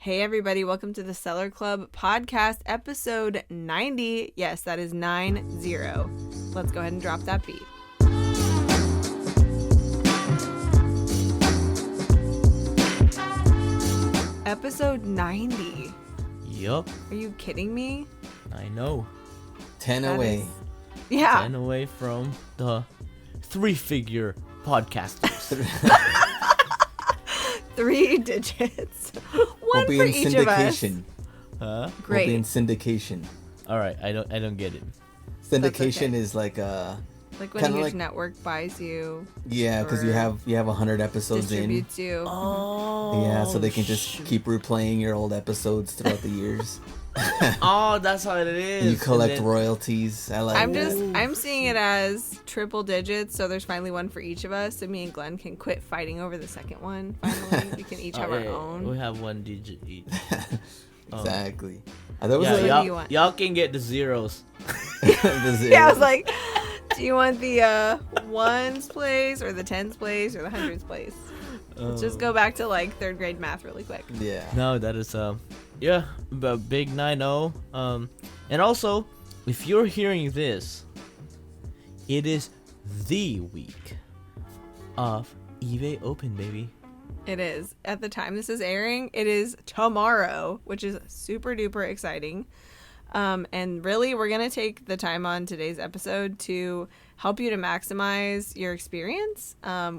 Hey everybody, welcome to the Seller Club podcast, episode 90. Yes, that is 90. Let's go ahead and drop that beat. Episode 90. Yup. Are you kidding me? I know. 10 That away. is- Yeah. 10 away from the three-figure podcasters. 3 digits. We'll One be for in each of us. syndication. Huh? Great. We'll be in syndication. All right. I don't get it. Syndication okay. is like Like when a kinda huge like- network buys you, because you Or have 100 episodes in. distributes you. Oh. Yeah, so they can just shoot. keep replaying your old episodes throughout the years. Oh, that's how it is. And you collect And then- royalties. I like that. I'm seeing it as triple digits, so there's finally one for each of us, so me and Glenn can quit fighting over the second one. Finally, we can each have Oh, our yeah, own. We have one digit each. Exactly. That was Yeah, What do y'all, you want? y'all can get the zeros. Yeah, I was like, do you want the ones place or the tens place or the hundreds place? Let's just go back to like 3rd grade math really quick. yeah. No, that is yeah, the big 9-0. And also, if you're hearing this, it is the week of eBay Open, baby. It is. At the time this is airing, it is tomorrow, which is super duper exciting. And really, we're going to take the time on today's episode to help you to maximize your experience.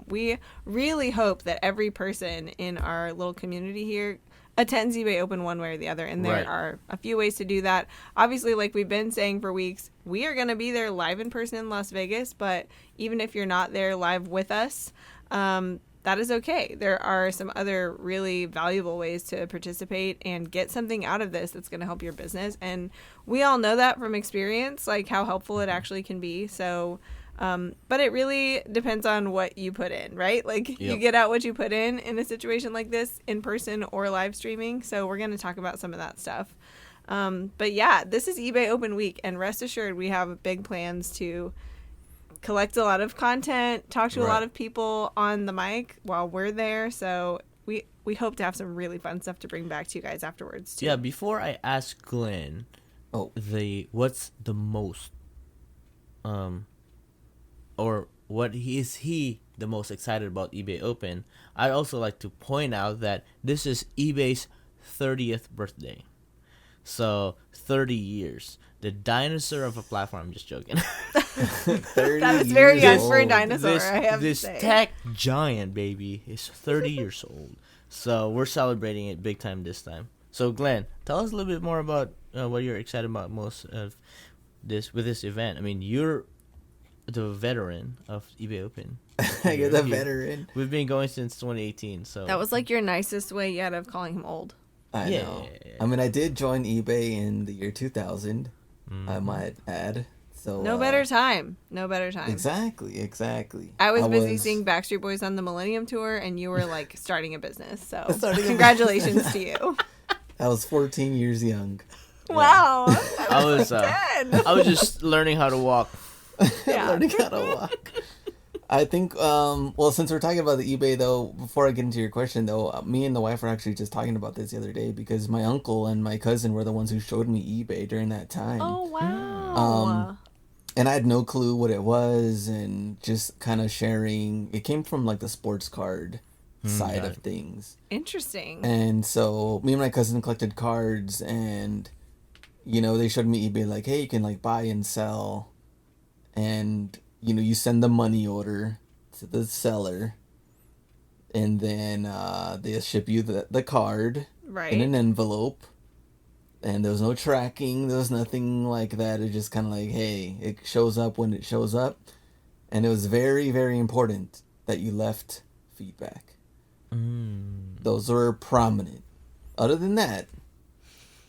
We really hope that every person in our little community here attends eBay Open one way or the other. And there Right. are a few ways to do that. Obviously, like we've been saying for weeks, we are going to be there live in person in Las Vegas. But even if you're not there live with us, that is okay. There are some other really valuable ways to participate and get something out of this that's going to help your business. And we all know that from experience, like how helpful it actually can be. So, but it really depends on what you put in, right? Like you Yep. get out what you put in a situation like this, in person or live streaming. So we're going to talk about some of that stuff. But yeah, this is eBay Open Week, and rest assured we have big plans to collect a lot of content, talk to a Right. lot of people on the mic while we're there. So we hope to have some really fun stuff to bring back to you guys afterwards too. Yeah, before I ask Glenn, Oh. what's the most, or is he the most excited about eBay Open? I'd also like to point out that this is eBay's 30th birthday, so 30 years. The dinosaur of a platform. I'm just joking. 30 That is very years young for a old. dinosaur. I have to this say. tech giant baby is 30 years old, so we're celebrating it big time this time. So Glenn, tell us a little bit more about what you're excited about most of this event. I mean, you're the veteran of eBay Open. You're the You- veteran. We've been going since 2018, so That was like your nicest way yet of calling him old. I Yeah. know. I mean, I did join eBay in the year 2000. Mm-hmm. I might add. So No better time. No better time. Exactly. I was busy seeing Backstreet Boys on the Millennium Tour, and you were like starting a business. So Starting a congratulations to you. I was 14 years young. Wow. I was 10. I was just learning how to walk. Yeah. Learning how to walk. I think, well, since we're talking about the eBay, though, before I get into your question, though, me and the wife were actually just talking about this the other day because my uncle and my cousin were the ones who showed me eBay during that time. Oh wow. And I had no clue what it was and just kind of sharing. It came from, like, the sports card side got of it. things. Interesting. And so me and my cousin collected cards and, you know, they showed me eBay, like, hey, you can, like, buy and sell. And, you know, you send the money order to the seller. And then they ship you the card Right. in an envelope. And there was no tracking. There was nothing like that. It just kind of like, hey, it shows up when it shows up. And it was very, very important that you left feedback. Those were prominent. Other than that,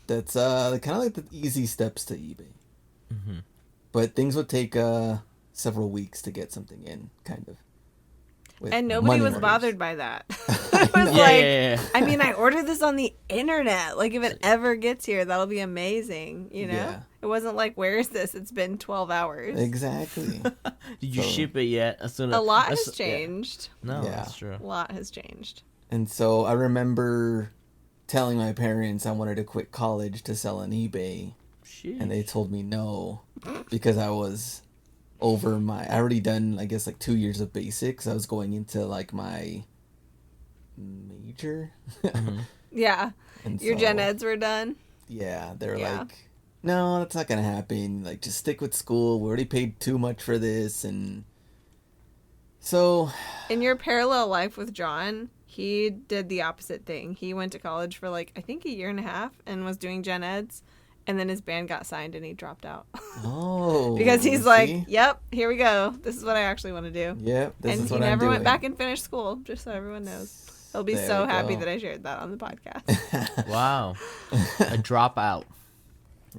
that's kind of like the easy steps to eBay. Mm-hmm. But things would take several weeks to get something in, kind of. with And nobody money was orders. bothered by that. It was Yeah, like, yeah. I mean, I ordered this on the internet. Like, if it ever gets here, that'll be amazing. You know, Yeah. it wasn't like, where is this? It's been 12 hours. Exactly. Did you So- ship it yet? As soon as A lot has yeah. changed. No, Yeah. that's true. A lot has changed. And so I remember telling my parents I wanted to quit college to sell on eBay, and they told me no because I was over my. I already done, I guess, like 2 years of basics. I was going into like my major. Mm-hmm. Yeah. And Your gen eds were done. Yeah, they're Yeah. like, no, that's not gonna happen. Like, just stick with school. We already paid too much for this, and so In your parallel life with John, he did the opposite thing. He went to college for like I think a year and a half and was doing gen eds, and then his band got signed and he dropped out because he's like, see? "Yep, here we go. This is what I actually want to do." Yep, this And is he what I'm never doing. went back and finished school. Just so everyone knows, he'll be There so we happy go. that I shared that on the podcast. Wow. A dropout.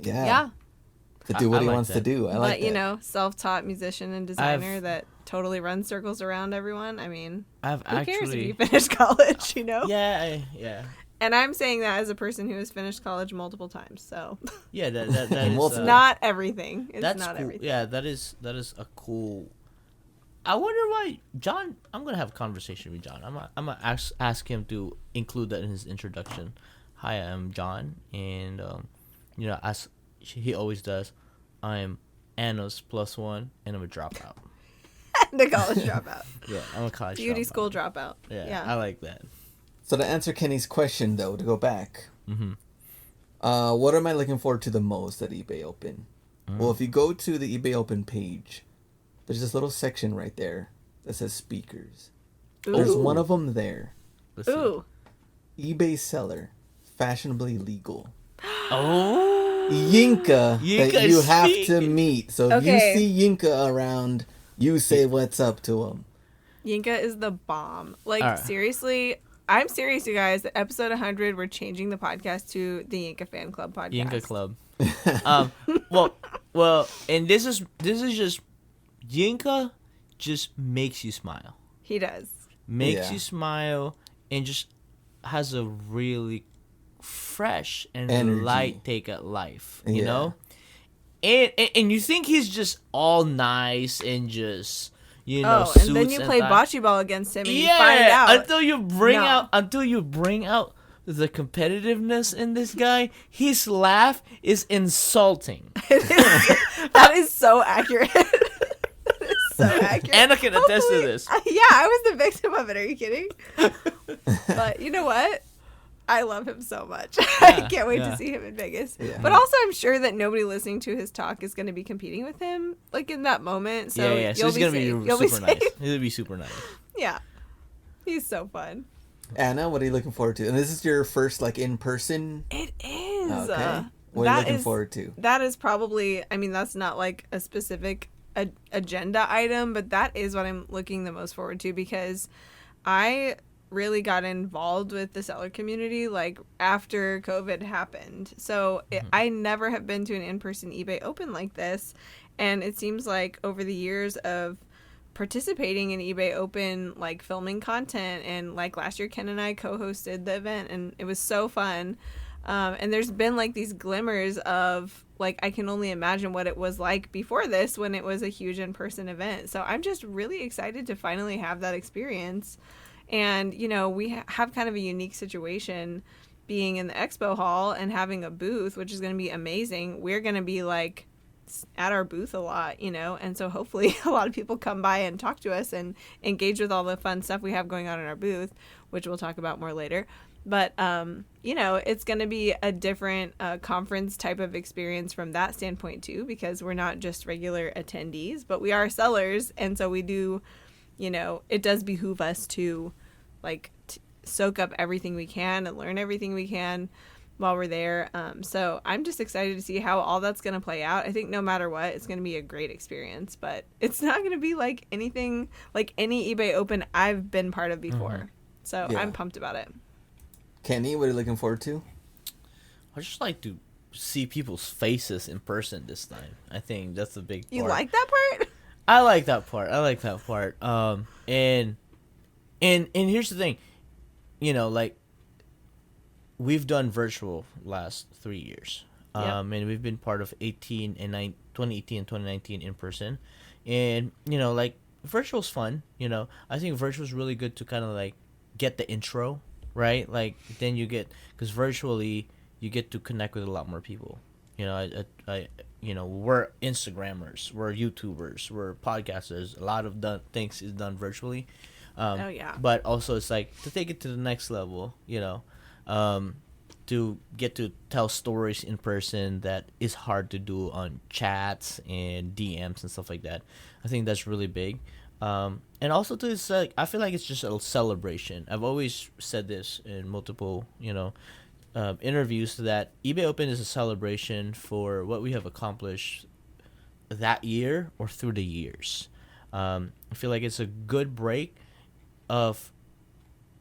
Yeah, Yeah, to do what I he like wants to that. do. I but like that. you know, self-taught musician and designer I've- that totally runs circles around everyone. I mean, I've who cares if actually. you finish college? You know. Yeah. And I'm saying that as a person who has finished college multiple times. So Yeah, that And is, we'll- it's not everything. It's that's not cool. everything. Yeah, that is a cool. I wonder why John. I'm gonna have a conversation with John. I'm gonna ask him to include that in his introduction. Hi, I'm John, and as he always does, I'm Anna's +1, and I'm a dropout. The college dropout. Yeah, I'm a college Beauty dropout. school dropout. Yeah, I like that. So to answer Kenny's question, though, to go back, Mm-hmm. what am I looking forward to the most at eBay Open? Well, if you go to the eBay Open page, there's this little section right there that says speakers. There's Ooh. one of them there. Let's see. Ooh. eBay seller, fashionably legal. Oh. Yinka Yinka that you is have to speaking. meet. So if Okay. you see Yinka around, you say what's up to him. Yinka is the bomb. Like, All right. seriously, I'm serious, you guys. At episode 100, we're changing the podcast to the Yinka Fan Club podcast. Yinka Club. Well, and this is just Yinka just makes you smile. He does. Makes Yeah. you smile and just has a really fresh and Energy. light take at life, you Yeah. know? And you think he's just all nice and just, Oh, suits and then you play that. bocce ball against him and you find out. until you bring No. out the competitiveness in this guy, his laugh is insulting. That is so accurate. That is so accurate. Anna can attest to Hopefully- this. Yeah, I was the victim of it. Are you kidding? But you know what? I love him so much. I can't wait yeah. to see him in Vegas. Yeah. But also, I'm sure that nobody listening to his talk is going to be competing with him, like in that moment. So yeah. So you'll he's be gonna safe. be You'll be super nice. safe. He's gonna be super nice. Yeah, he's so fun. Anna, what are you looking forward to? And this is your first like in person. It is. Okay. What are you that looking is- forward to? That is probably. I mean, that's not like a specific agenda item, but that is what I'm looking the most forward to because I really got involved with the seller community like after COVID happened. So I never have been to an in-person eBay Open like this, and it seems like over the years of participating in eBay Open, like filming content, and like last year Ken and I co-hosted the event and it was so fun. And there's been like these glimmers of like I can only imagine what it was like before this when it was a huge in-person event. So I'm just really excited to finally have that experience. And you know, we have kind of a unique situation being in the expo hall and having a booth, which is going to be amazing. We're going to be like at our booth a lot, you know, and so hopefully a lot of people come by and talk to us and engage with all the fun stuff we have going on in our booth, which we'll talk about more later. But you know, it's going to be a different conference type of experience from that standpoint too, because we're not just regular attendees, but we are sellers, and so we do, you know, it does behoove us to like soak up everything we can and learn everything we can while we're there. So I'm just excited to see how all that's going to play out. I think no matter what, it's going to be a great experience, but it's not going to be like anything like any eBay Open I've been part of before. So Yeah. I'm pumped about it. Kenny, what are you looking forward to? I just like to see people's faces in person this time. I think that's the big part. You like that part? I like that part. And here's the thing, you know, like we've done virtual last 3 years, Yep. and we've been part of 2018 and 2019 in person, and you know, like virtual's fun. You know, I think virtual's really good to kind of like get the intro right? Like then you get, because virtually you get to connect with a lot more people. You know, we're Instagrammers, we're YouTubers, we're podcasters. A lot of things is done virtually. Oh, yeah. But also it's like to take it to the next level, to get to tell stories in person that is hard to do on chats and DMs and stuff like that. I think that's really big. And also too, it's like I feel like it's just a celebration. I've always said this in multiple, interviews, that eBay Open is a celebration for what we have accomplished that year or through the years. I feel like it's a good break of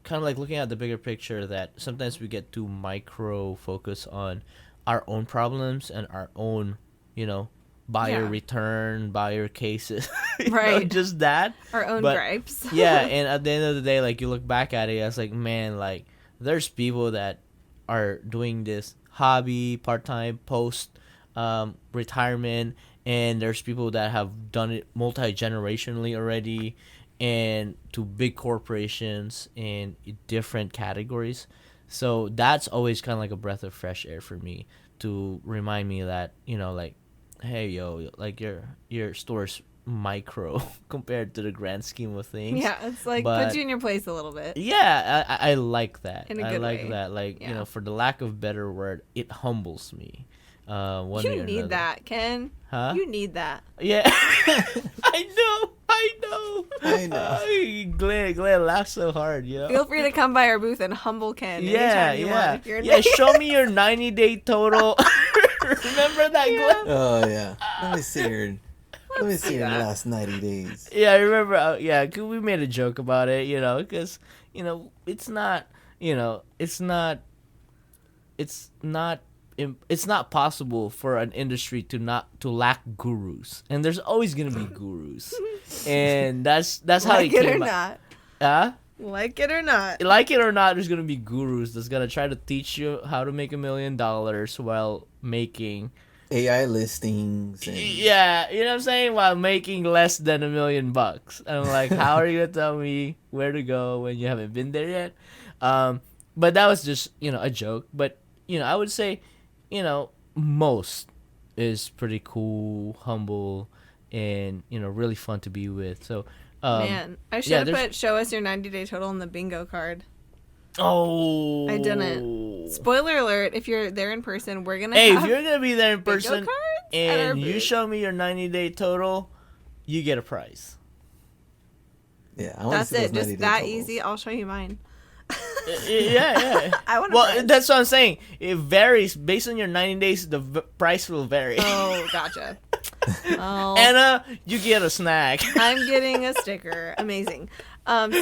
kind of like looking at the bigger picture, that sometimes we get too micro focus on our own problems and our own, buyer return, buyer cases, Right. just that. Our own gripes. Yeah, and at the end of the day, like you look back at it, it's like, man, like there's people that are doing this hobby, part-time, post retirement, and there's people that have done it multi-generationally already, and to big corporations in different categories. So that's always kind of like a breath of fresh air for me, to remind me that, like, hey, yo, like your store's micro compared to the grand scheme of things. Yeah, it's like puts you in your place a little bit. Yeah, I like that. In a good way. That. Like, for the lack of better word, it humbles me. One way You or need another. that, Ken. Huh? You need that. Yeah. I know. Glenn laughs so hard, Feel free to come by our booth and humble Ken anytime you want. If you're Show me your 90-day total. Remember that, Glenn? Oh yeah. Let me see your the last 90 days. Yeah, I remember. Cause we made a joke about it, because it's not, it's not possible for an industry to lack gurus, and there's always gonna be gurus, and that's how like it it came or out. not. Like it or not. Like it or not, there's gonna be gurus that's gonna try to teach you how to make $1 million while making AI listings. And... Yeah, you know what I'm saying? While making less than $1 million. I'm like, how are you gonna tell me where to go when you haven't been there yet? But that was just, a joke. But, I would say, most is pretty cool, humble, and, really fun to be with. So, man, I should have put show us your 90-day total on the bingo card. Oh, I didn't. Spoiler alert, if you're there in person, we're going to if have you're going to be there in person and you booth. show me your 90-day total, you get a prize. Yeah, that's it. Just that totals. Easy. I'll show you mine. Yeah. I want. Well, that's what I'm saying. It varies based on your 90 days. The price will vary. Oh, gotcha. Oh. Anna, you get a snack. I'm getting a sticker. Amazing.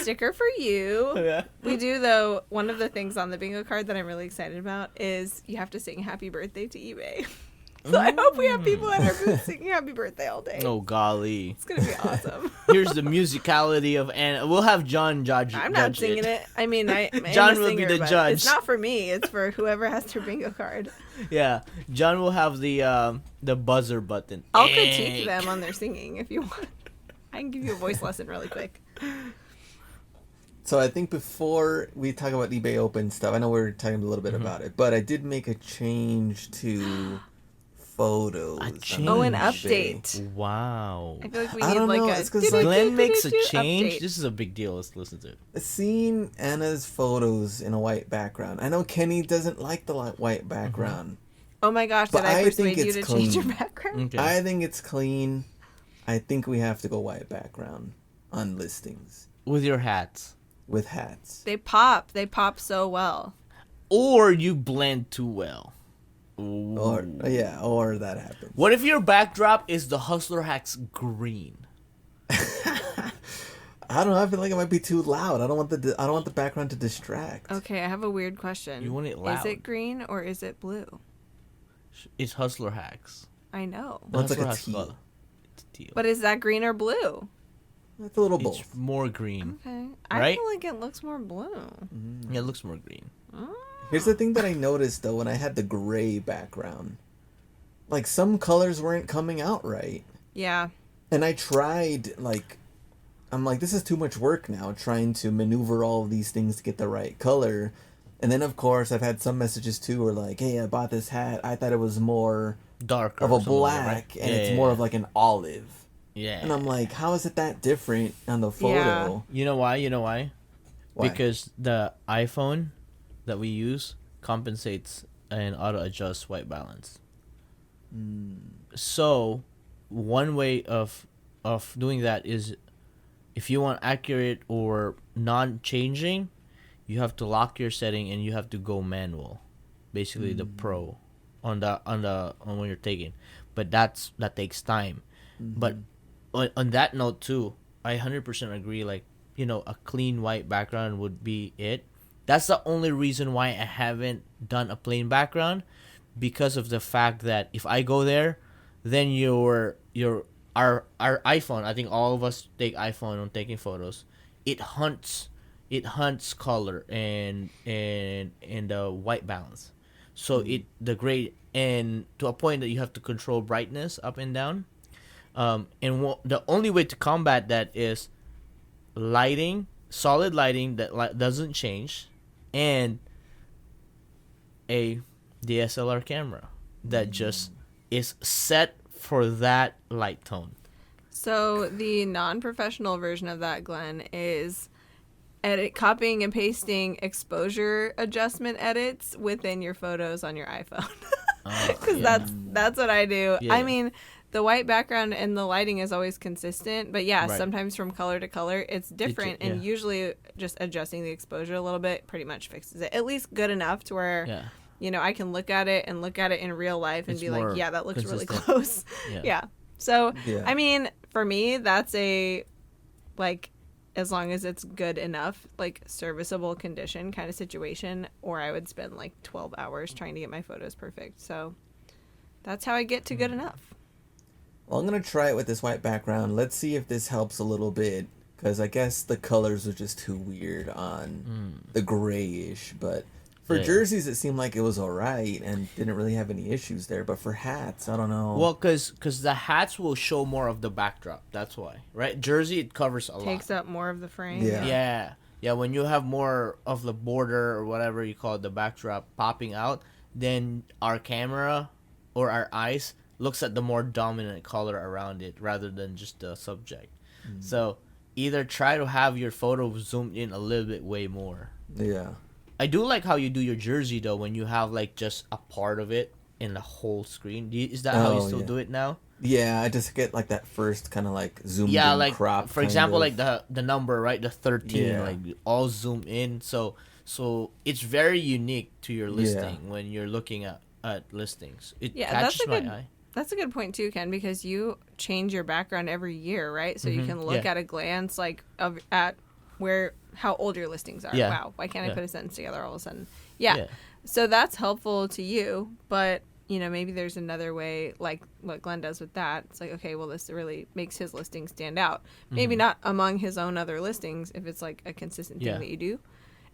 Sticker for you. Yeah. We do, though. One of the things on the bingo card that I'm really excited about is you have to sing "Happy Birthday" to eBay. So I hope we have people at our booth singing "Happy Birthday" all day. Oh golly, it's gonna be awesome. Here's the musicality of Anna. We'll have John judge. I'm not singing it. I mean, John will be the judge. It's not for me. It's for whoever has their bingo card. Yeah, John will have the buzzer button. I'll critique them on their singing if you want. I can give you a voice lesson really quick. So I think before we talk about eBay Open stuff, I know we're talking a little bit about it, but I did make a change to photos. An update. Wow. I feel like we need like a... It's 'cause, like, Glenn makes a change. Update. This is a big deal. Let's listen to it. Seeing Anna's photos in a white background. I know Kenny doesn't like the white background. Oh my gosh, did I persuade you to change your background? Okay. I think it's clean. I think we have to go white background on listings. With your hats. With hats. They pop. They pop so well. Or you blend too well. Ooh. Or that happens. What if your backdrop is the Hustler Hacks green? I don't know. I feel like it might be too loud. I don't want the background to distract. Okay, I have a weird question. You want it loud. Is it green or is it blue? It's Hustler Hacks. I know. Well, it's like a Hustler teal. Hacks. It's teal. But is that green or blue? It's a little both. It's more green. Okay. Right? I feel like it looks more blue. Yeah, it looks more green. Oh. Here's the thing that I noticed though when I had the gray background. Like some colors weren't coming out right. Yeah. And I tried I'm like, this is too much work now, trying to maneuver all of these things to get the right color. And then, of course, I've had some messages too where like, hey, I bought this hat. I thought it was more Darker. of a or something like that, black, right? and Yeah, it's yeah, more yeah. of like an olive. Yeah. And I'm like, how is it that different on the photo? Yeah. You know why? You know why? Why? Because the iPhone that we use compensates and auto adjusts white balance. So, one way of doing that is, if you want accurate or non-changing, you have to lock your setting and you have to go manual, basically the pro, on when you're taking. But that takes time. But on that note too, I 100% agree. Like, a clean white background would be it. That's the only reason why I haven't done a plain background, because of the fact that if I go there, then our iPhone, I think all of us take iPhone on taking photos. It hunts color and white balance. So the gray, and to a point that you have to control brightness up and down. The only way to combat that is lighting, solid lighting that doesn't change, and a DSLR camera that just is set for that light tone. So the non-professional version of that, Glenn, is copying and pasting exposure adjustment edits within your photos on your iPhone. Because that's what I do. Yeah. I mean, the white background and the lighting is always consistent, but yeah, Right. sometimes from color to color it's different, and yeah. usually just adjusting the exposure a little bit pretty much fixes it. At least good enough to where Yeah. I can look at it in real life and It's be more like, yeah, that looks really consistent. close. Yeah. Yeah. So, Yeah. I mean, for me, that's as long as it's good enough, like serviceable condition kind of situation, or I would spend like 12 hours trying to get my photos perfect. So that's how I get to good enough. Well, I'm going to try it with this white background. Let's see if this helps a little bit. Because I guess the colors are just too weird on the grayish. But for Yeah. jerseys, it seemed like it was alright and didn't really have any issues there. But for hats, I don't know. Well, because the hats will show more of the backdrop. That's why, right? Jersey, it covers a Takes lot. up more of the frame. Yeah. Yeah. When you have more of the border or whatever you call it, the backdrop popping out, then our camera or our eyes looks at the more dominant color around it rather than just the subject. So either try to have your photo zoomed in a little bit way more. Yeah. I do like how you do your jersey though, when you have like just a part of it in the whole screen. Is that how you Oh, still yeah. do it now? Yeah, I just get like that first kind of like zoomed Yeah, in like crop. for kind example, of. like the number, right? The 13, Yeah. like all zoom in. So it's very unique to your listing when you're looking at listings. It Yeah, catches that's a my good- eye. That's a good point too, Ken, because you change your background every year, right? So you can look yeah. at a glance like at how old your listings are. Yeah. Wow, why can't I Yeah. put a sentence together all of a sudden? Yeah. So that's helpful to you, but maybe there's another way, like what Glenn does with that. It's like, okay, well, this really makes his listing stand out. Maybe not among his own other listings if it's like a consistent thing Yeah. that you do.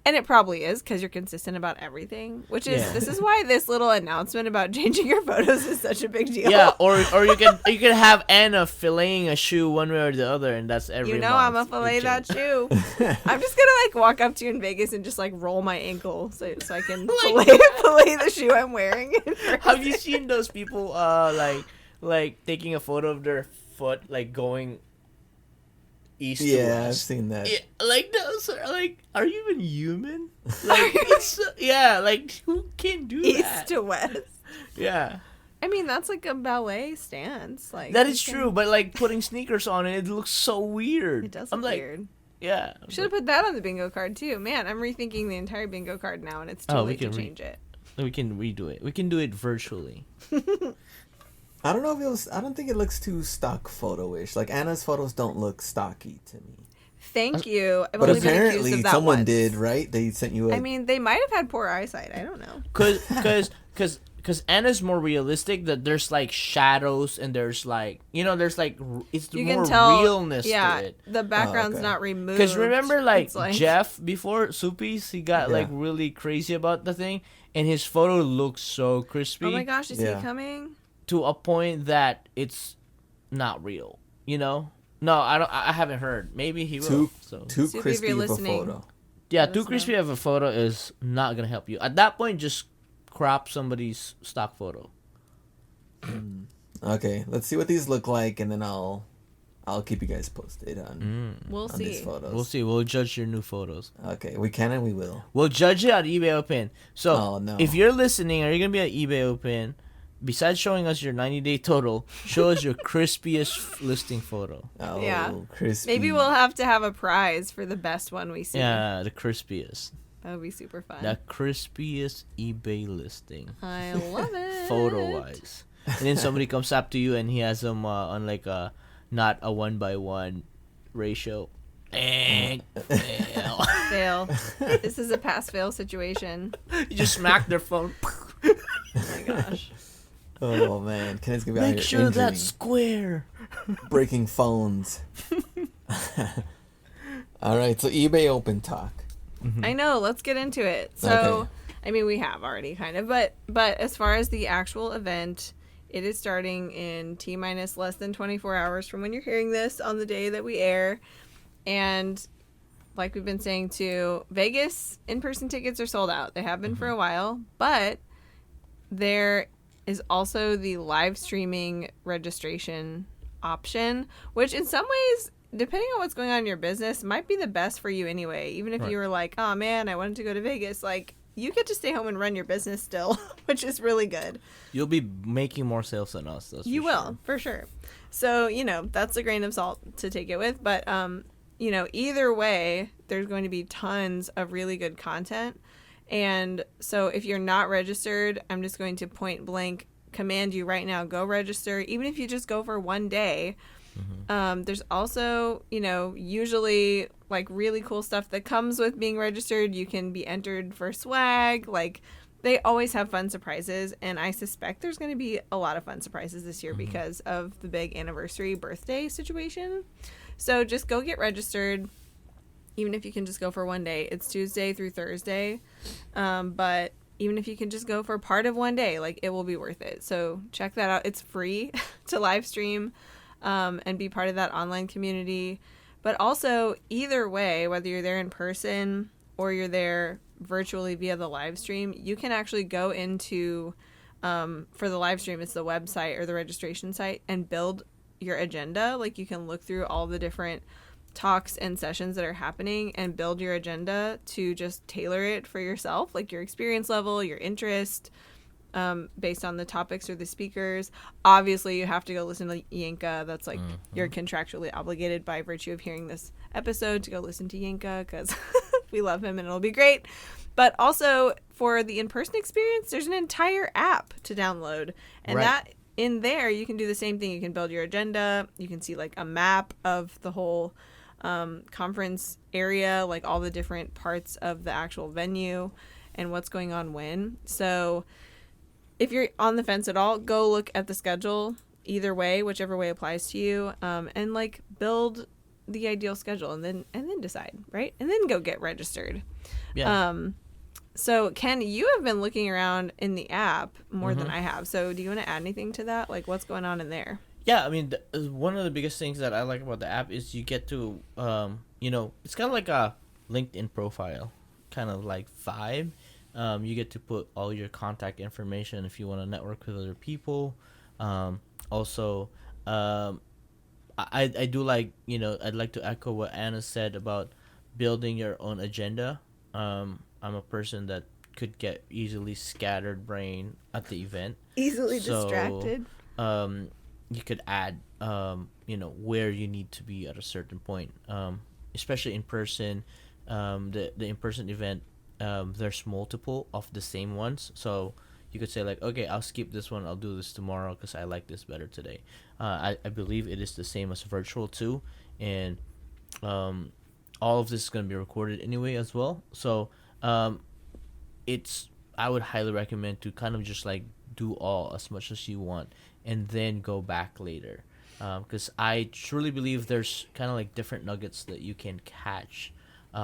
And it probably is because you're consistent about everything, which is Yeah. this is why this little announcement about changing your photos is such a big deal. Yeah, or you can have Anna filleting a shoe one way or the other, and that's every month. I'm a you fillet that change. shoe. I'm just gonna like walk up to you in Vegas and just like roll my ankle so I can fillet the shoe I'm wearing. Have you seen those people like taking a photo of their foot like going east to Yeah, I've west? seen that. Yeah, like those are like, are you even human? Like it's like who can do East that? to west. Yeah, I mean, that's like a ballet stance. Like that you is can- true. But like putting sneakers on it looks so weird. It does I'm look like, weird. yeah. Should have put that on the bingo card too. Man, I'm rethinking the entire bingo card now, and it's too Oh, we late to can change it. We can redo it. We can do it virtually. I don't know if I don't think it looks too stock photo-ish. Like Anna's photos don't look stocky to me. Thank you. I've But only been accused apparently of that someone once. did, right? They sent you a I mean, they might have had poor eyesight. I don't know. Cause Anna's more realistic. That there's like shadows and there's like there's like it's You more can tell. realness Yeah, to it. the background's okay. not removed. Because remember, like, It's Jeff before Soupies, he got like Yeah. really crazy about the thing, and his photo looks so crispy oh my gosh, is Yeah. he coming? to a point that it's not real. No, I don't. I haven't heard. Maybe he will. Too So too So if crispy you're of a listening- photo. yeah, Let us too know. crispy of a photo is not gonna help you. At that point, just crop somebody's stock photo. Okay, let's see what these look like, and then I'll keep you guys posted on We'll on these see. photos. We'll see. We'll judge your new photos. Okay, we can and we will. We'll judge it on eBay Open. So Oh, no. if you're listening, are you gonna be at eBay Open? Besides showing us your 90-day total, show us your crispiest listing photo. Oh, Yeah. crispy. Maybe we'll have to have a prize for the best one we see. Yeah, the crispiest. That would be super fun. The crispiest eBay listing. I love it. Photo wise. And then somebody comes up to you and he has them on like a not a 1:1 ratio. And fail. Fail. This is a pass-fail situation. You just smack their phone. Oh my gosh. Oh man, Kenneth's gonna be out Make here sure injuring, that's square. breaking phones. All right, so eBay Open talk. I know. Let's get into it. So, Okay. I mean, we have already kind of, but as far as the actual event, it is starting in T-minus less than 24 hours from when you're hearing this on the day that we air. And like we've been saying too, Vegas in-person tickets are sold out. They have been for a while, but there is also the live streaming registration option, which in some ways, depending on what's going on in your business, might be the best for you anyway. Even if Right. you were like, oh man, I wanted to go to Vegas, like you get to stay home and run your business still, which is really good. You'll be making more sales than us. That's You for will, sure. for sure. So, that's a grain of salt to take it with. But, either way, there's going to be tons of really good content. And so if you're not registered, I'm just going to point blank command you right now, go register, even if you just go for one day. There's also, usually like really cool stuff that comes with being registered. You can be entered for swag. Like they always have fun surprises. And I suspect there's going to be a lot of fun surprises this year because of the big anniversary birthday situation. So just go get registered. Even if you can just go for one day. It's Tuesday through Thursday. But even if you can just go for part of one day, like it will be worth it. So check that out. It's free to live stream and be part of that online community. But also, either way, whether you're there in person or you're there virtually via the live stream, you can actually go into, for the live stream, it's the website or the registration site, and build your agenda. Like you can look through all the different talks and sessions that are happening and build your agenda to just tailor it for yourself, like your experience level, your interest, based on the topics or the speakers. Obviously, you have to go listen to Yinka. That's like you're contractually obligated by virtue of hearing this episode to go listen to Yinka because we love him and it'll be great. But also for the in-person experience, there's an entire app to download, and Right. that in there you can do the same thing. You can build your agenda. You can see like a map of the whole conference area, like all the different parts of the actual venue and what's going on when. So if you're on the fence at all, go look at the schedule either way, whichever way applies to you, and like build the ideal schedule and then decide, right? And then go get registered. Yeah. So Ken, you have been looking around in the app more than I have. So do you want to add anything to that? Like what's going on in there? Yeah, I mean, one of the biggest things that I like about the app is you get to, it's kind of like a LinkedIn profile, kind of like vibe. You get to put all your contact information if you want to network with other people. Also, I do like, I'd like to echo what Anna said about building your own agenda. I'm a person that could get easily scattered brain at the event. Easily So, distracted. You could add, where you need to be at a certain point, especially in person. The in-person event, there's multiple of the same ones, so you could say like, okay, I'll skip this one, I'll do this tomorrow because I like this better today. I believe it is the same as virtual too, and all of this is going to be recorded anyway as well. So I would highly recommend to kind of just like do all as much as you want and then go back later, because I truly believe there's kind of like different nuggets that you can catch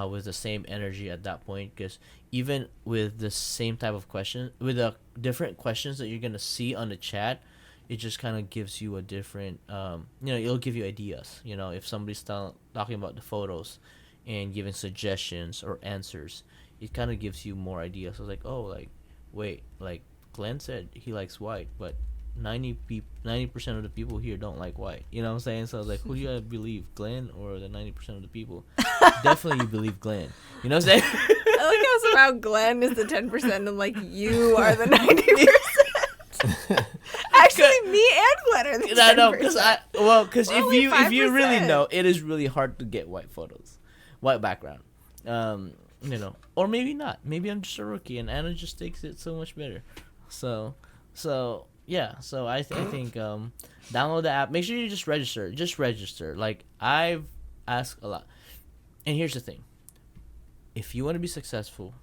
with the same energy at that point, because even with the same type of question, with the different questions that you're going to see on the chat, it just kind of gives you a different, it'll give you ideas. If somebody's talking about the photos and giving suggestions or answers, it kind of gives you more ideas. So it's like, oh, like, wait, like Glenn said he likes white, but 90% of the people here don't like white. You know what I'm saying? So I was like, who do you believe, Glenn or the 90% of the people? Definitely you believe Glenn. You know what I'm saying? I like how somehow Glenn is the 10% and like you are the 90%. Actually, me and Glenn are the 10%. I know, because We're if only you really 5%. know, it is really hard to get white photos, white background. Or maybe not. Maybe I'm just a rookie and Anna just takes it so much better. So yeah. So I think download the app. Make sure you just register. Just register. Like I've asked a lot. And here's the thing. If you want to be successful,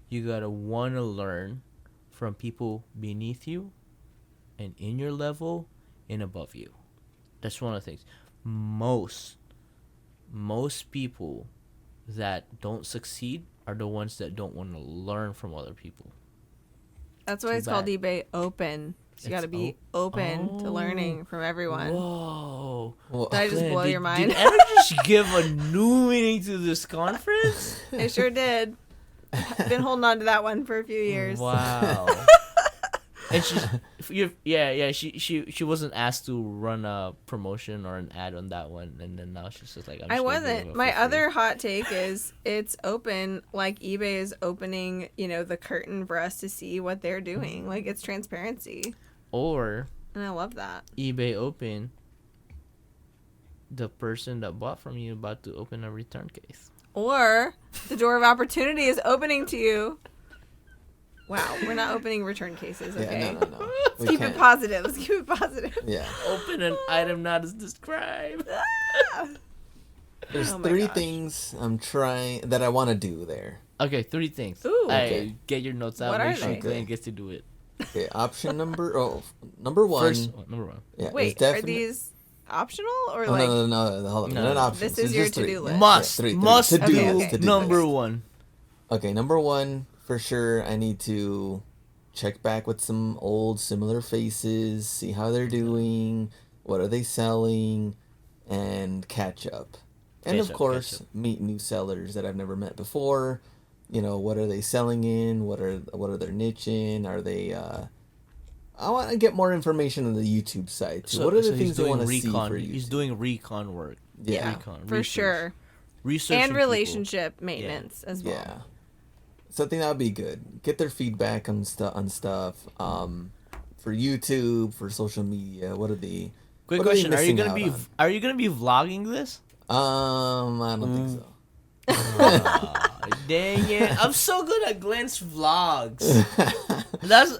you gotta want to learn from people beneath you and in your level and above you. That's one of the things. Most people that don't succeed are the ones that don't want to learn from other people. That's why Too it's called bad. eBay Open. So you got to be open to learning from everyone. Whoa. Well, Did I just blow your mind? Did Anna just give a new meaning to this conference? I sure did. Been holding on to that one for a few years. Wow. And she wasn't asked to run a promotion or an ad on that one, and then now she's just like, I I'm just gonna give wasn't. it My for free. other hot take is it's open, like eBay is opening, the curtain for us to see what they're doing. Like it's transparency. Or And I love that. eBay Open, the person that bought from you about to open a return case. Or the door of opportunity is opening to you. Wow, we're not opening return cases, okay? Yeah, no. Let's keep it positive. Let's keep it positive. Yeah. Open an item not as described. There's Oh my 3 gosh. things I'm trying that I want to do there. Okay, 3 things. Ooh. Okay. Get your notes out. What Make are sure they? Glenn gets to do it. Okay, option number 1. First, number 1. Yeah, it's Wait, are definitely- these optional or Oh, like no, hold on. No, Not no. options. This is It's your just 3. to-do list. Must, Three. must To-do do. Okay, list, okay. to-do Number list. 1. Okay, number 1 for sure. I need to check back with some old similar faces, see how they're doing, what are they selling, and catch up. And Catch of up, course, catch up. meet new sellers that I've never met before. What are they selling in? What are their niche in? Are they? I want to get more information on the YouTube side too. What are the things they want to see for you? He's doing recon work. Yeah. Recon, for research. sure. Researching And people. relationship maintenance as well. Yeah. So I think that would be good. Get their feedback on stuff. For YouTube, for social media. What are they? Quick what question: Are you missing gonna out be on? Are you gonna be vlogging this? I don't think so. Dang it! I'm so good at Glenn's vlogs.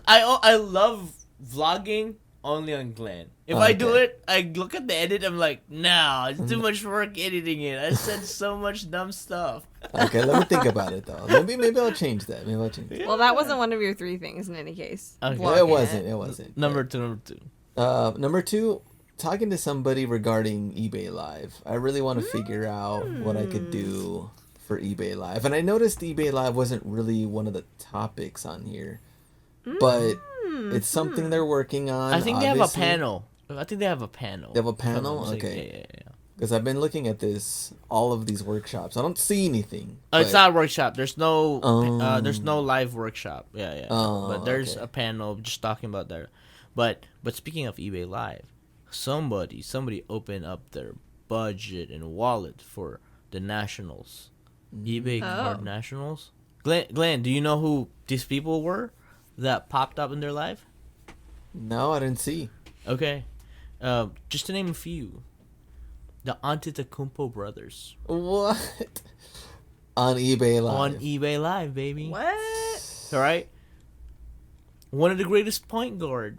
I love vlogging only on Glenn. If I do Okay. it, I look at the edit. I'm like, no, it's too much work editing it. I said so much dumb stuff. Okay, let me think about it though. Maybe I'll change that. Maybe I'll change that. Well, that wasn't one of your 3 things in any case. Okay. It Vlogging wasn't. It wasn't. Number two. Number 2, talking to somebody regarding eBay Live. I really want to figure out what I could do for eBay Live. And I noticed eBay Live wasn't really one of the topics on here. But it's something they're working on. I think they have a obviously. panel. I think they have a panel. They have a panel? If I'm not mistaken. Okay. Yeah. Because I've been looking at all of these workshops. I don't see anything. It's but- not a workshop. There's no Oh. there's no live workshop. Yeah. Oh, but there's okay. a panel just talking about that. But speaking of eBay Live, somebody opened up their budget and wallet for the nationals. eBay Card Oh. Nationals. Glenn, do you know who these people were that popped up in their live? No, I didn't see. Okay. Just to name a few. The Antetokounmpo brothers. What? On eBay Live. On eBay Live, baby. What? All right. One of the greatest point guard,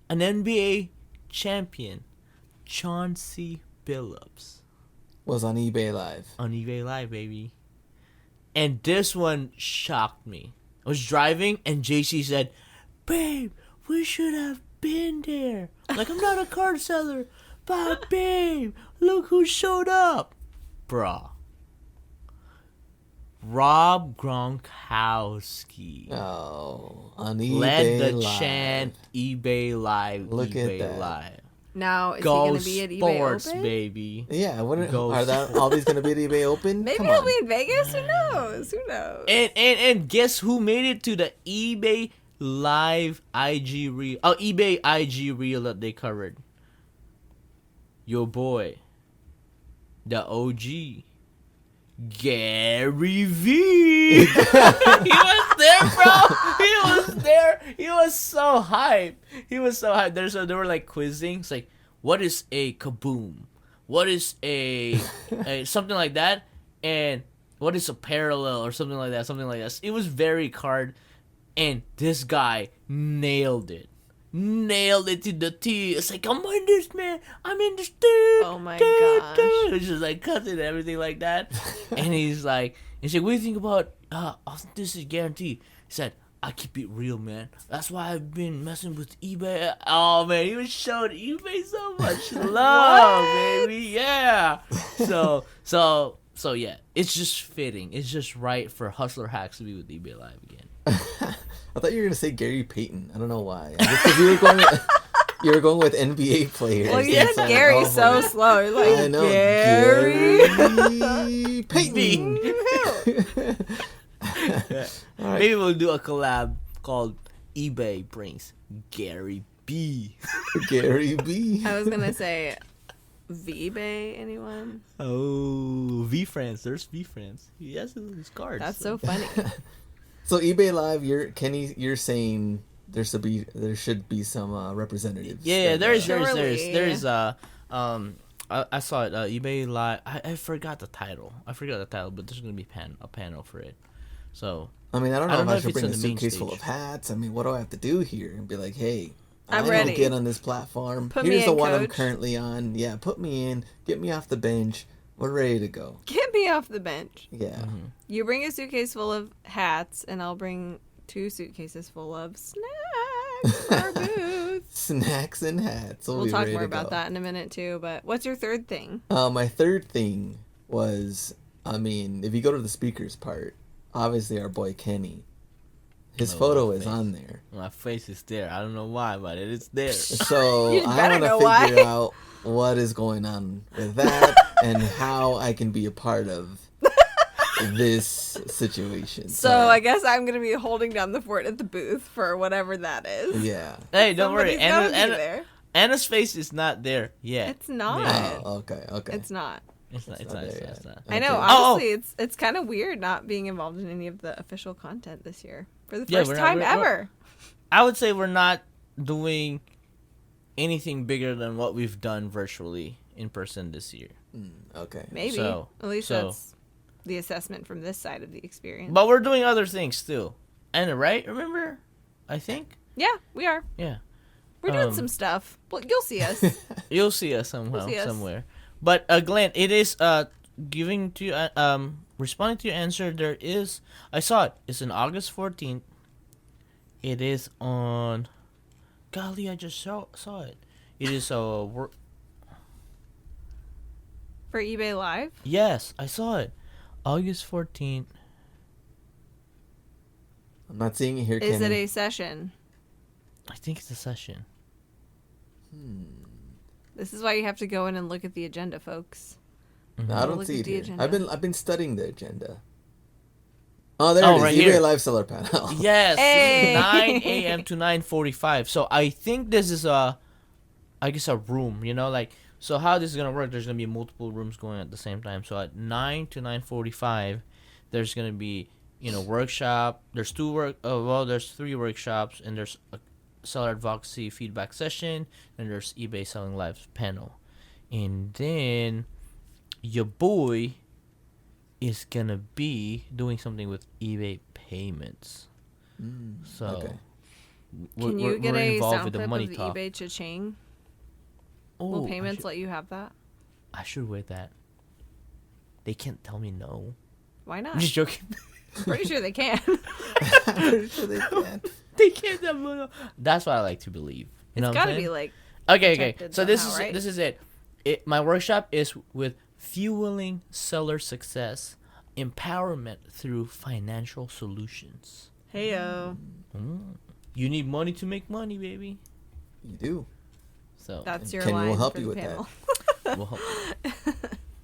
an NBA champion, Chauncey Billups, Was on eBay Live. on eBay Live, baby. And this one shocked me. I was driving, and JC said, "Babe, we should have been there." Like, I'm not a card seller, but babe, look who showed up, bruh. Rob Gronkowski on eBay led the Live. chant eBay Live. Look at eBay that. Live. Now, is Go he going to be at eBay sports, Open? baby. Yeah, Go are that all these gonna be at eBay Open? Maybe Come he'll on. be in Vegas. Who knows? Who knows? And guess who made it to the eBay Live IG reel? Oh, eBay IG reel that they covered. Your boy, the OG, Gary V. He was there, bro. He was there. He was so hyped. He was so hyped. They were like quizzing. It's like, what is a kaboom? What is a something like that? And what is a parallel or something like that? Something like that. It was very card, and this guy nailed it. Nailed it to the T. It's like, I'm in this, man. I'm in this, dude. Oh my gosh. It's just like cussing and everything like that. And he's like, what do you think about authenticity guarantee? He said, I keep it real, man. That's why I've been messing with eBay. Oh, man, he was showing eBay so much love, baby. Yeah. So yeah, it's just fitting. It's just right for Hustler Hacks to be with eBay Live again. I thought you were gonna say Gary Payton. I don't know why. Just 'cause you were going with NBA players. Well, you It's said like, Gary oh, so slow. You're like, I know. Gary. Gary Payton. All right. Maybe we'll do a collab called eBay Brings Gary B. Gary B. I was going to say V-Bay, anyone? Oh, V Friends. There's V Friends. He has his cards. That's so funny. So eBay Live, you're saying there should be some representatives. Yeah, there's Surely. I saw it. eBay Live. I forgot the title. But there's gonna be a panel for it. So I mean, I don't know if I should it's bring on a the main suitcase full stage. of hats. I mean, what do I have to do here? And be like, hey, I'm I ready. don't get on this platform. Put me Here's the in, one I'm coach. currently on. Yeah, put me in. Get me off the bench. We're ready to go. Get me off the bench. Yeah. Mm-hmm. You bring a suitcase full of hats, and I'll bring 2 suitcases full of snacks for our booth. Snacks and hats. We'll be talk ready more to about go. that in a minute, too. But what's your third thing? My third thing was, I mean, if you go to the speakers part, obviously our boy Kenny, his Oh, photo my is face. on there. My face is there. I don't know why, but it is there. So You I better want know to why. figure out what is going on with that and how I can be a part of this situation. So I guess I'm going to be holding down the fort at the booth for whatever that is. Yeah. Hey, don't worry. Somebody's gotta be there. Anna's face is not there yet. It's not. Yeah. Oh, okay. It's not. It's not. not there yet. It's not. I know. Okay. Honestly, it's kind of weird not being involved in any of the official content this year for the Yeah, first we're not- time we're- ever. I would say we're not doing anything bigger than what we've done virtually in person this year. Okay. Maybe. So- At least so- that's the assessment from this side of the experience. But we're doing other things too. Anna, right? Remember? I think. Yeah, we are. Yeah. We're doing Um, some stuff. Well, you'll see us. You'll see us somehow, You'll see us. somewhere. But Glenn, it is giving to responding to your answer. There is, I saw it. It's on August 14th. It is on. Golly, I just saw it. It is a For eBay Live? Yes, I saw it. August 14th. I'm not seeing it here, Is Kenny. it a session? I think it's a session. This is why you have to go in and look at the agenda, folks. No, I don't Look see at it the here. agenda. I've been studying the agenda. Oh, there Oh, it is. right eBay here. Live Seller Panel. Yes, Hey! 9 a.m. to 9:45. So I think this is a room. You know, like so how this is gonna work? There's gonna be multiple rooms going at the same time. So at 9 to 9:45, there's gonna be workshop. There's there's 3 workshops, and there's a seller advocacy feedback session, and there's eBay Selling Live panel, and then your boy is gonna be doing something with eBay payments. So okay. Can you get we're a involved sound with the clip money of the talk. eBay cha-ching? Oh, Will payments let you have that? I should wear that. They can't tell me no. Why I'm not? just joking. Pretty sure they can. I'm pretty sure they can. They can't tell me no. That's what I like to believe. You know It's what I'm gotta be saying? like Okay. protected So this somehow, is right? this is it. My workshop is with fueling seller success. empowerment through financial solutions. Heyo. You need money to make money, baby. You do. So That's And your Kenny line will help for you the with panel. we'll help.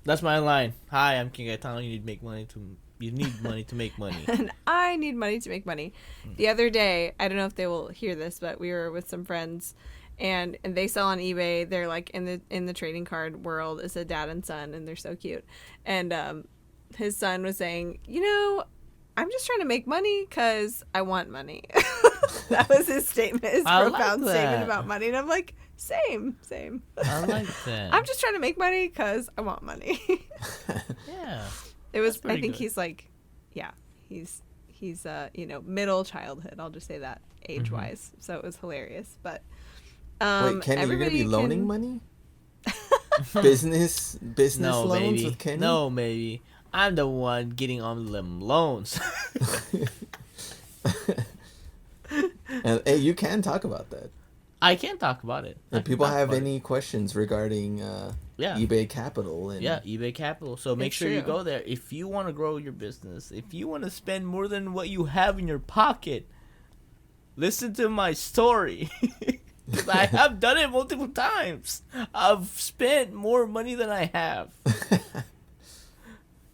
That's my line. Hi, I'm King Gaetano. You need money to make money. And I need money to make money. The other day, I don't know if they will hear this, but we were with some friends, and they sell on eBay. They're like in the trading card world. It's a dad and son, and they're so cute. And his son was saying, I'm just trying to make money because I want money. That was his statement, his I like profound that. statement about money. And I'm like, same. I like that. I'm just trying to make money because I want money. Yeah. It was. That's pretty I think good. he's like, yeah, he's middle childhood. I'll just say that age wise. So it was hilarious. But Wait, Kenny, you're gonna be everybody loaning can- money? Business No, loans baby. with Kenny? No, baby. I'm the one getting on them loans. And hey, you can talk about that. I can't talk about it. I If can people talk have about it. any questions regarding Yeah. eBay Capital and Yeah, eBay Capital. So make It's sure you true. go there. If you want to grow your business, if you want to spend more than what you have in your pocket, listen to my story. 'Cause I have done it multiple times. I've spent more money than I have.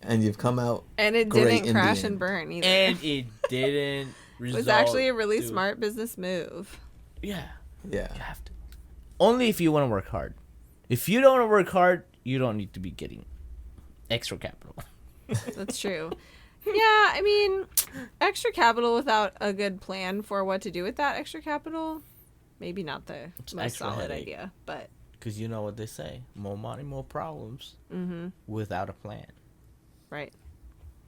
and you've come out and it Great didn't crash Indian. and burn either. And it didn't it result was actually a really to- smart business move. Yeah, yeah. you have to. Only if you want to work hard. If you don't want to work hard, you don't need to be getting extra capital. That's true. Yeah, I mean, extra capital without a good plan for what to do with that extra capital, maybe not the It's most extra solid headache. idea. But Because you know what they say. More money, more problems without a plan. right.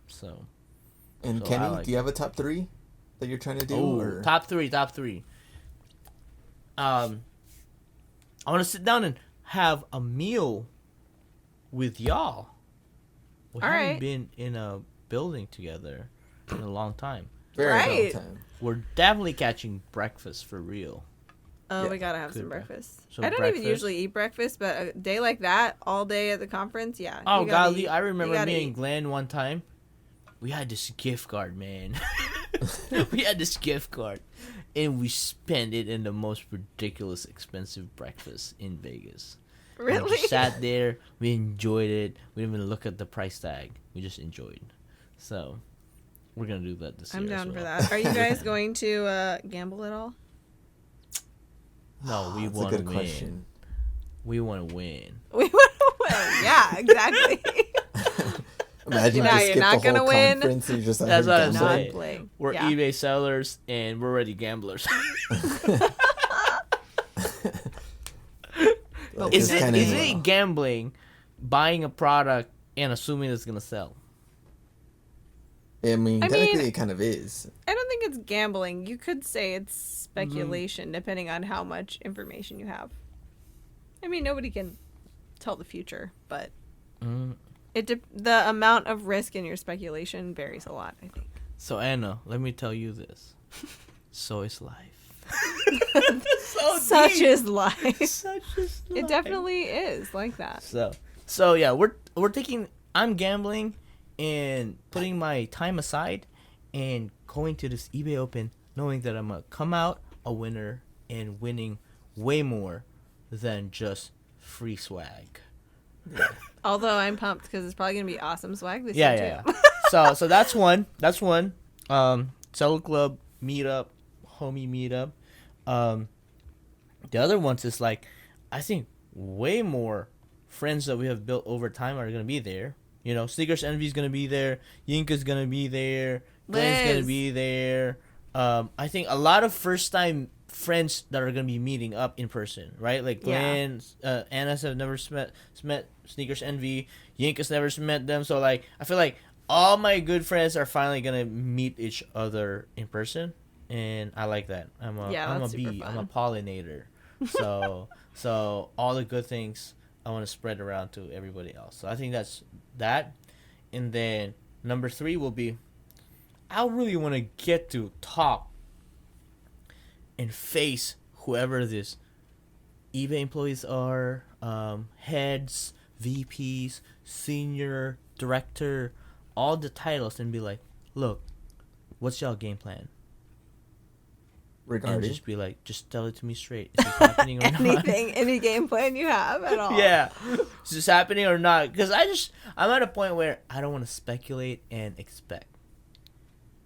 So, And So I Kenny, like do you have a top 3 that you're trying to do? oh, or? top three. I want to sit down and have a meal with y'all. We All haven't right. been in a building together in a long time. Very long Right. time. We're definitely catching breakfast for real. Oh, Yeah, we gotta have good some breakfast. breakfast. So I don't breakfast. even usually eat breakfast, but a day like that, all day at the conference, yeah. Oh, you gotta golly. eat. I You remember gotta me and eat. Glenn one time. We had this gift card, man. We had this gift card. And we spent it in the most ridiculous, expensive breakfast in Vegas. We Really? just sat there. We enjoyed it. We didn't even look at the price tag. We just enjoyed. So, we're going to do that this I'm year. down as for well. that. Are you guys going to gamble at all? No, we That's a want to good win. question. We want to win. We want to win. Yeah, exactly. Imagine No, you you're skip not the whole gonna win. conference and you just That's what I'm Not saying. playing. We're Yeah. eBay sellers and we're already gamblers. Like, Is it's it kinda- is it gambling, buying a product and assuming it's gonna sell? I mean, I technically mean- it kind of is. I don't think it's gambling. You could say it's speculation, depending on how much information you have. I mean, nobody can tell the future, but the amount of risk in your speculation varies a lot, I think. So Anna, let me tell you this. So is life. Such is life. Such is life. It definitely is like that. So yeah, we're taking. I'm gambling and putting my time aside and going to this eBay Open, knowing that I'm gonna come out a winner and winning way more than just free swag. Although I'm pumped because it's probably gonna be awesome swag this Yeah, year yeah. too. So that's one. That's one. Cello Club meetup, homie meetup. The other ones is like, I think way more friends that we have built over time are gonna be there. You know, Sneakers Envy's gonna be there. Yinka's gonna be there. Glenn's gonna Liz. be there. I think a lot of first time friends that are gonna be meeting up in person, right? Like Yeah. Glenn, Anna's have never met Sneakers Envy. Yinka's never met them. So like, I feel like all my good friends are finally gonna meet each other in person, and I like that. I'm a that's super bee. I'm a fun. pollinator. So all the good things I want to spread around to everybody else. So I think that's that. And then number 3 will be, I really want to get to talk and face whoever this eBay employees are, heads, VPs, senior director. all the titles and be like, look, what's y'all game plan? And Regarding. just be like, just tell it to me straight. Is this happening or not? Anything, any game plan you have at all. Yeah. Is this happening or not? Because I'm at a point where I don't want to speculate and expect.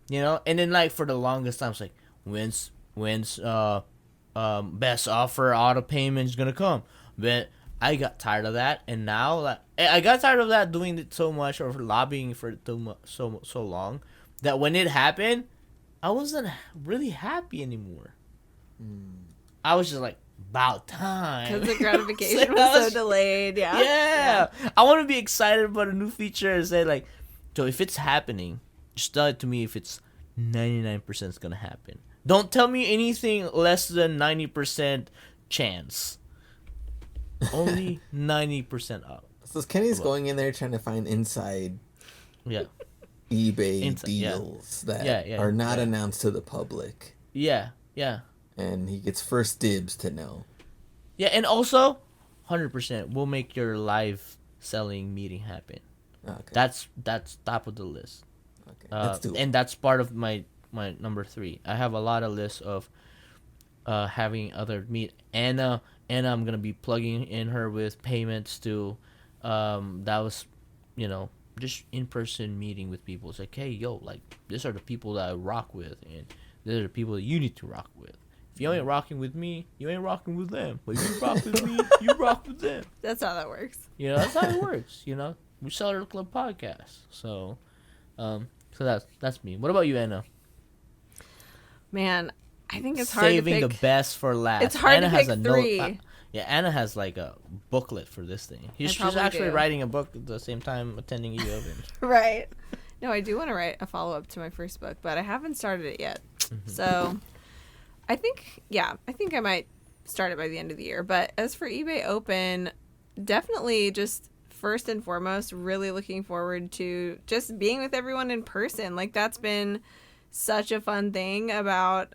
You know? And then, like, for the longest time, it's like, when's best offer auto payment is gonna come? But I got tired of that, and now, like, I got tired of that, doing it so much, or lobbying for it so long, that when it happened, I wasn't really happy anymore. I was just like, about time. Because the gratification Like, was so delayed. Yeah. Yeah. I want to be excited about a new feature and say, like, so if it's happening, just tell it to me if it's 99% is going to happen. Don't tell me anything less than 90% chance. Only 90% up. So Kenny's going in there trying to find inside Yeah. eBay yeah. deals that Yeah, are not yeah. announced to the public. Yeah. Yeah. And he gets first dibs to know. Yeah. And also, 100%, we'll make your live selling meeting happen. Okay. That's top of the list. Okay. Let's do it. And that's part of my number 3. I have a lot of lists of having other meet Anna. I'm gonna be plugging in her with payments to. That was, just in-person meeting with people. It's like, hey, yo, like, these are the people that I rock with, and these are the people that you need to rock with. If you ain't rocking with me, you ain't rocking with them. But if you rock with me, you rock with them. That's how that works. That's how it works. We Seller Club podcast. So that's me. What about you, Anna? Man, I think it's hard Saving to pick. the best for last. It's hard Anna to has pick a three. Note, she's actually a booklet for this thing. She's probably actually do. writing a book at the same time attending you event. Right. No, I do want to write a follow-up to my first book, but I haven't started it yet. So I think I might start it by the end of the year. But as for eBay Open, definitely just first and foremost, really looking forward to just being with everyone in person. Like, that's been such a fun thing about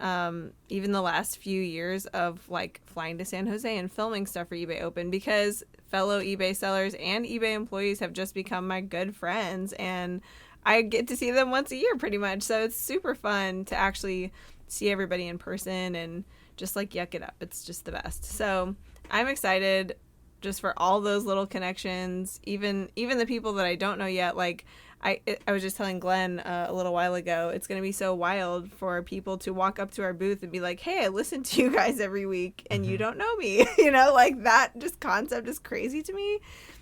even the last few years of, like, flying to San Jose and filming stuff for eBay Open, because fellow eBay sellers and eBay employees have just become my good friends, and I get to see them once a year pretty much. So it's super fun to actually see everybody in person and just, like, yuck it up. It's just the best. So I'm excited just for all those little connections, even the people that I don't know yet. Like, I was just telling Glenn a little while ago, it's going to be so wild for people to walk up to our booth and be like, hey, I listen to you guys every week and you don't know me. Like, that just concept is crazy to me.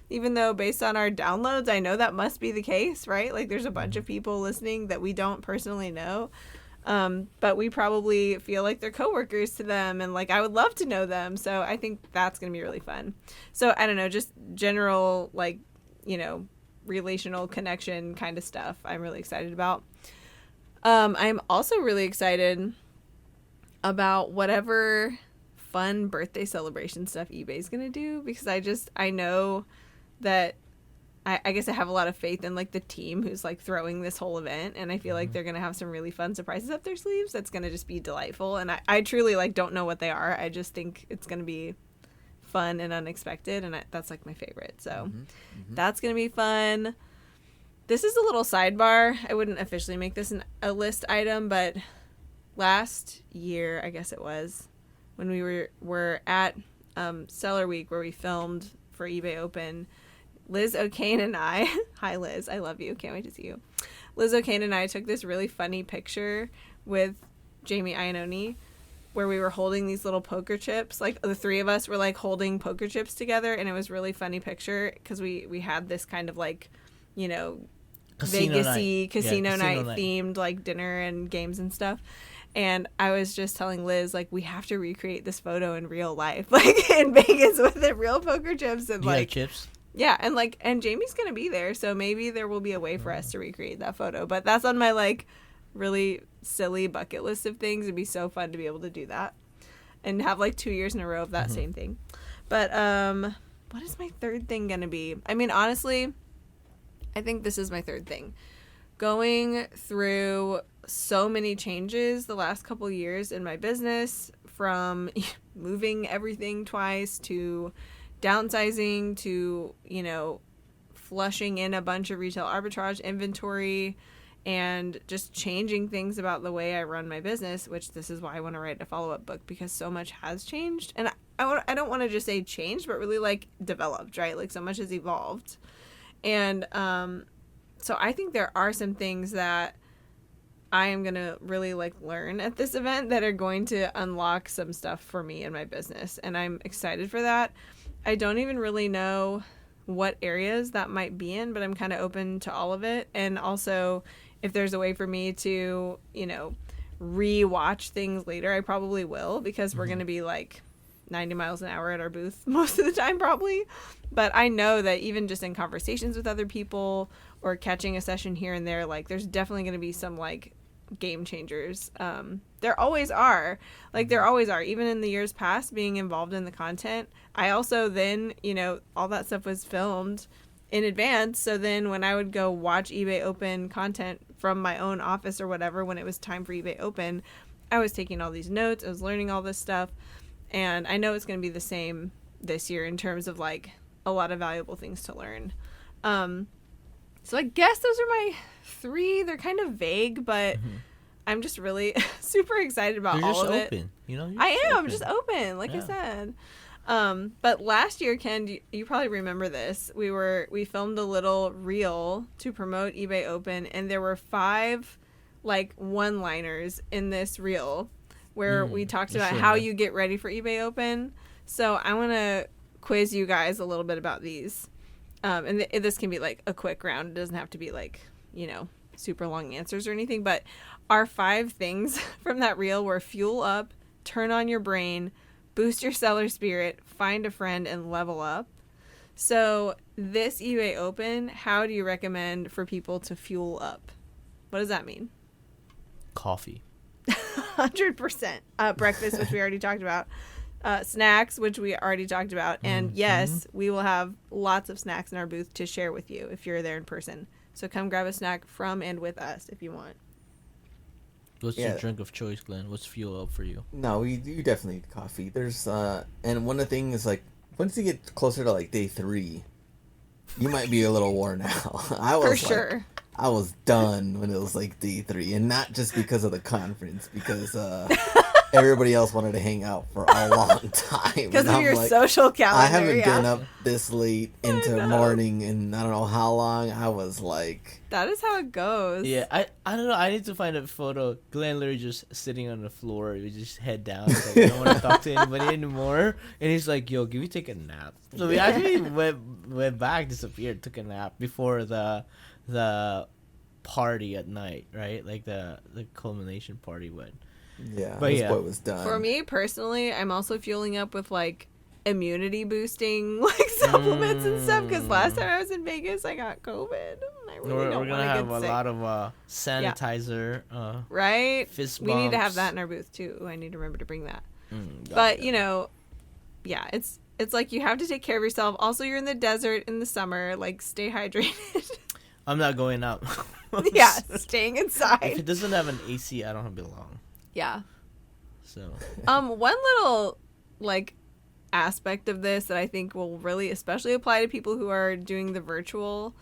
Even though based on our downloads, I know that must be the case, right? Like, there's a bunch of people listening that we don't personally know. But we probably feel like they're coworkers to them, and, like, I would love to know them. So I think that's going to be really fun. So I don't know, just general, like, relational connection kind of stuff I'm really excited about. I'm also really excited about whatever fun birthday celebration stuff eBay's going to do, because I know that I guess I have a lot of faith in, like, the team who's, like, throwing this whole event, and I feel like they're going to have some really fun surprises up their sleeves that's going to just be delightful. And I truly, like, don't know what they are. I just think it's going to be fun and unexpected, and that's, like, my favorite. So that's going to be fun. This is a little sidebar. I wouldn't officially make this a list item, but last year, I guess it was, when we were at Seller Week, where we filmed for eBay Open, Liz O'Kane and I, hi Liz, I love you, can't wait to see you. Liz O'Kane and I took this really funny picture with Jamie Iannone, where we were holding these little poker chips. Like, the three of us were, like, holding poker chips together, and it was a really funny picture because we had this kind of, like, Vegas-y casino night themed, like, dinner and games and stuff. And I was just telling Liz, like, we have to recreate this photo in real life, like, in Vegas with the real poker chips. And, like, chips. Yeah, and Jamie's gonna be there, so maybe there will be a way for us to recreate that photo. But that's on my, like, really silly bucket list of things. It'd be so fun to be able to do that and have, like, 2 years in a row of that same thing. But what is my third thing gonna be? I mean, honestly, I think this is my third thing. Going through so many changes the last couple years in my business, from moving everything twice to downsizing to, flushing in a bunch of retail arbitrage inventory and just changing things about the way I run my business, which this is why I want to write a follow-up book, because so much has changed. And I don't want to just say changed, but really like developed, right? Like so much has evolved. And so I think there are some things that I am going to really like learn at this event that are going to unlock some stuff for me in my business. And I'm excited for that. I don't even really know what areas that might be in, but I'm kind of open to all of it. And also, if there's a way for me to, you know, re-watch things later, I probably will, because we're going to be like 90 miles an hour at our booth most of the time probably. But I know that even just in conversations with other people or catching a session here and there, like there's definitely going to be some like game changers. There always are. Like there always are. Even in the years past, being involved in the content, I also then, you know, all that stuff was filmed in advance. So then when I would go watch eBay Open content from my own office or whatever, when it was time for eBay Open, I was taking all these notes. I was learning all this stuff. And I know it's going to be the same this year in terms of like a lot of valuable things to learn. So I guess those are my 3. They're kind of vague, but I'm just really super excited about You're all just of it. open, you know? I am just open, like I said. But last year, Ken, you probably remember this. We filmed a little reel to promote eBay Open, and there were 5 like one-liners in this reel where we talked about how you get ready for eBay Open. So I want to quiz you guys a little bit about these. And this can be like a quick round. It doesn't have to be like, you know, super long answers or anything. But our 5 things from that reel were fuel up, turn on your brain, boost your seller spirit, find a friend, and level up. So this eBay Open, how do you recommend for people to fuel up? What does that mean? Coffee. 100%. Breakfast, which we already talked about. Snacks, which we already talked about. And yes, we will have lots of snacks in our booth to share with you if you're there in person. So come grab a snack from and with us if you want. What's your drink of choice, Glenn? What's fuel up for you? No, you definitely need coffee. There's and one of the things is like once you get closer to like day 3, you might be a little worn out. I was For sure. I was done when it was like day 3, and not just because of the conference, because everybody else wanted to hang out for a long time. Because of your social calendar. I haven't been up this late into morning in I don't know how long. I was like, that is how it goes. Yeah, I don't know. I need to find a photo. Glenn literally just sitting on the floor with just head down. He's like, I don't want to talk to anybody anymore. And he's like, yo, can we take a nap? So we actually went back, disappeared, took a nap before the party at night, right? Like the culmination party went. yeah, But this yeah. boy was done. For me personally, I'm also fueling up with like immunity boosting like supplements and stuff, because last time I was in Vegas I got COVID and I really We're don't gonna want to have get a sick. lot of sanitizer, Right? fist We need to have bumps. that in our booth too. I need to remember to bring that. Got But it. you know, yeah, it's like you have to take care of yourself. Also, you're in the desert in the summer, like stay hydrated. I'm not going out. Yeah, staying If inside. it doesn't have an AC, I don't belong. Yeah. So One little like aspect of this that I think will really especially apply to people who are doing the virtual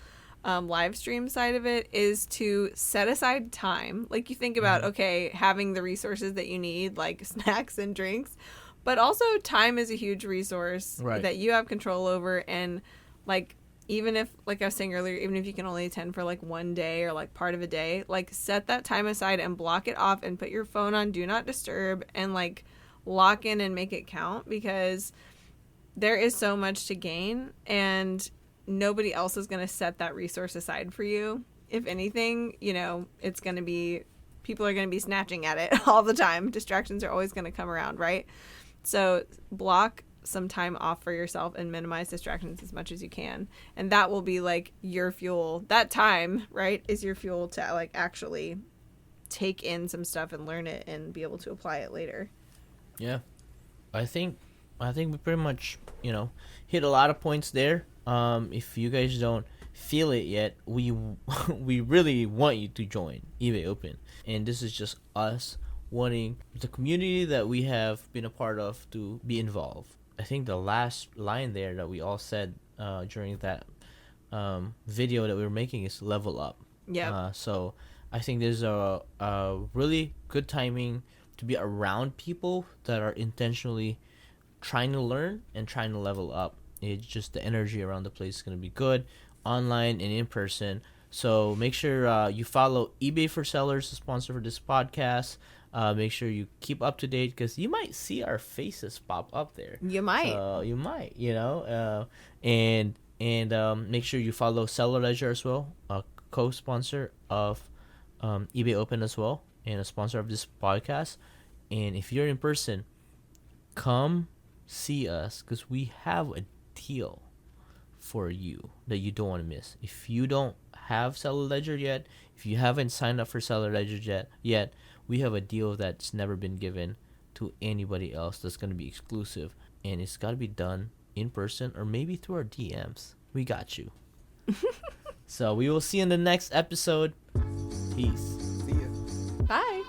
live stream side of it is to set aside time. Like you think about, okay, having the resources that you need, like snacks and drinks, but also time is a huge resource that you have control over. And like, even if, like I was saying earlier, even if you can only attend for like one day or like part of a day, like set that time aside and block it off and put your phone on do not disturb and like lock in and make it count, because there is so much to gain and nobody else is going to set that resource aside for you. If anything, you know, it's going to be, people are going to be snatching at it all the time. Distractions are always going to come around, right? So block some time off for yourself and minimize distractions as much as you can. And that will be like your fuel. That time, right, is your fuel to like actually take in some stuff and learn it and be able to apply it later. yeah, I think we pretty much, you know, hit a lot of points there. If you guys don't feel it yet, we really want you to join eBay Open, and this is just us wanting the community that we have been a part of to be involved. I think the last line there that we all said during that video that we were making is Level Up. Yeah. So I think there's a really good timing to be around people that are intentionally trying to learn and trying to level up. It's just the energy around the place is going to be good, online and in person. So make sure you follow eBay for Sellers, the sponsor for this podcast. Make sure you keep up to date because you might see our faces pop up there. You might. You might, and make sure you follow Seller Ledger as well, a co-sponsor of eBay Open as well, and a sponsor of this podcast. And if you're in person, come see us because we have a deal for you that you don't want to miss. If you don't have Seller Ledger yet, if you haven't signed up for Seller Ledger yet, we have a deal that's never been given to anybody else that's going to be exclusive, and it's got to be done in person or maybe through our DMs. We got you. So we will see you in the next episode. Peace. See ya. Bye.